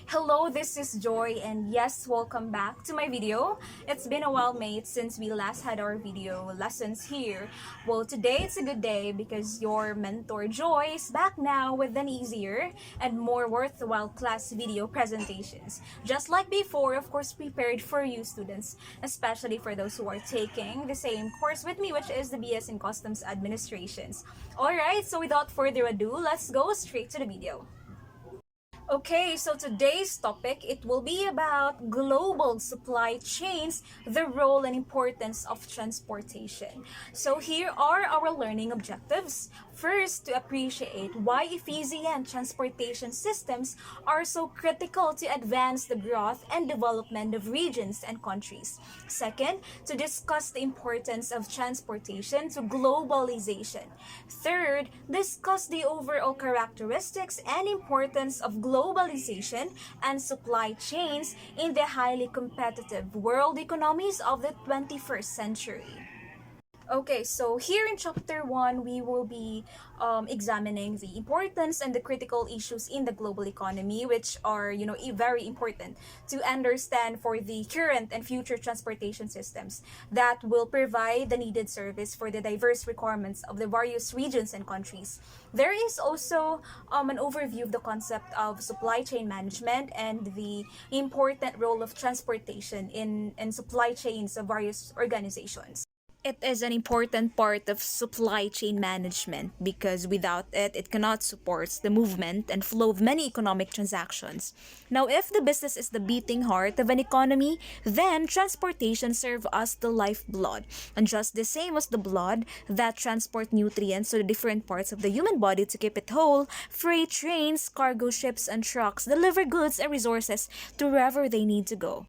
Hello, this is Joy, and yes, welcome back to my video. It's been a while, mates, since we last had our video lessons here. Well, today it's a good day because your mentor Joy is back now with an easier and more worthwhile class video presentations. Just like before, of course, prepared for you students, especially for those who are taking the same course with me, which is the BS in Customs Administrations. Alright, so without further ado, let's go straight to the video. Okay, so today's topic, it will be about global supply chains, the role and importance of transportation. So here are our learning objectives. First, to appreciate why efficient transportation systems are so critical to advance the growth and development of regions and countries. Second, to discuss the importance of transportation to globalization. Third, discuss the overall characteristics and importance of globalization and supply chains in the highly competitive world economies of the 21st century. Okay, so here in chapter 1, we will be examining the importance and the critical issues in the global economy, which are, very important to understand for the current and future transportation systems that will provide the needed service for the diverse requirements of the various regions and countries. There is also an overview of the concept of supply chain management and the important role of transportation in supply chains of various organizations. It is an important part of supply chain management because without it, it cannot support the movement and flow of many economic transactions. Now, if the business is the beating heart of an economy, then transportation serves as the lifeblood. And just the same as the blood that transport nutrients to the different parts of the human body to keep it whole, freight trains, cargo ships, and trucks deliver goods and resources to wherever they need to go.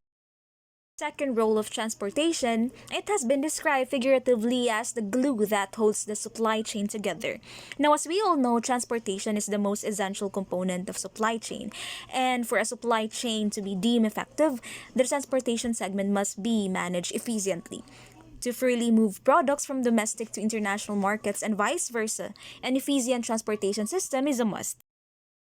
Second role of transportation, it has been described figuratively as the glue that holds the supply chain together. Now, as we all know, transportation is the most essential component of supply chain. And for a supply chain to be deemed effective, the transportation segment must be managed efficiently. To freely move products from domestic to international markets and vice versa, an efficient transportation system is a must.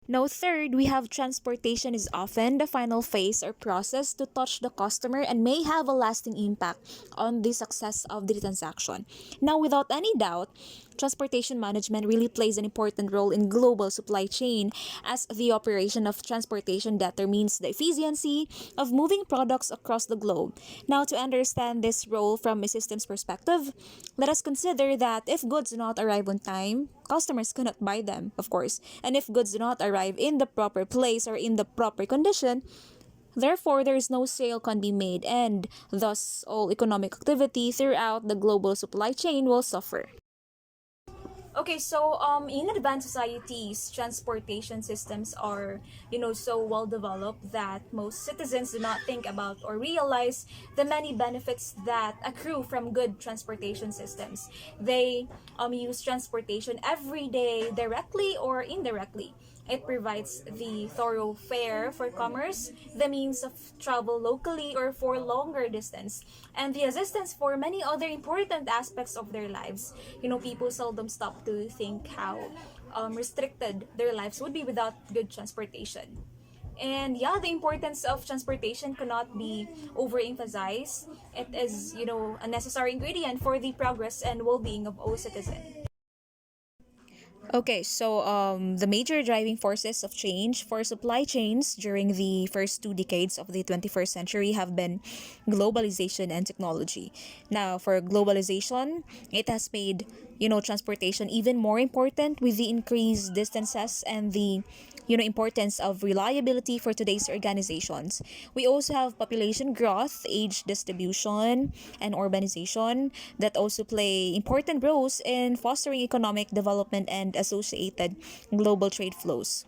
Now, third, we have transportation is often the final phase or process to touch the customer and may have a lasting impact on the success of the transaction. Now, without any doubt, transportation management really plays an important role in global supply chain as the operation of transportation determines the efficiency of moving products across the globe. Now, to understand this role from a systems perspective, let us consider that if goods do not arrive on time, customers cannot buy them, of course. And if goods do not arrive in the proper place or in the proper condition, therefore there is no sale can be made and thus all economic activity throughout the global supply chain will suffer. Okay, so in advanced societies, transportation systems are, so well developed that most citizens do not think about or realize the many benefits that accrue from good transportation systems. They use transportation every day directly or indirectly. It provides the thoroughfare for commerce, the means of travel locally or for longer distance, and the assistance for many other important aspects of their lives. People seldom stop to think how restricted their lives would be without good transportation. And yeah, the importance of transportation cannot be overemphasized. It is, a necessary ingredient for the progress and well-being of all citizens. Okay, so the major driving forces of change for supply chains during the first 2 decades of the 21st century have been globalization and technology. Now, for globalization, it has made, transportation even more important with the increased distances and the importance of reliability for today's organizations. We also have population growth, age distribution, and urbanization that also play important roles in fostering economic development and associated global trade flows.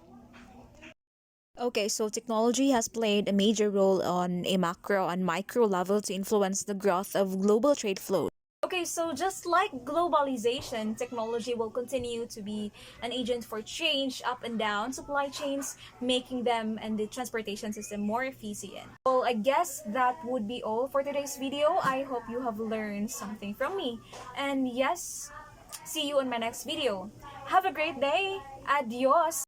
Okay, so technology has played a major role on a macro and micro level to influence the growth of global trade flows. Okay, so just like globalization, technology will continue to be an agent for change up and down supply chains, making them and the transportation system more efficient. Well, I guess that would be all for today's video. I hope you have learned something from me. And yes, see you in my next video. Have a great day. Adios.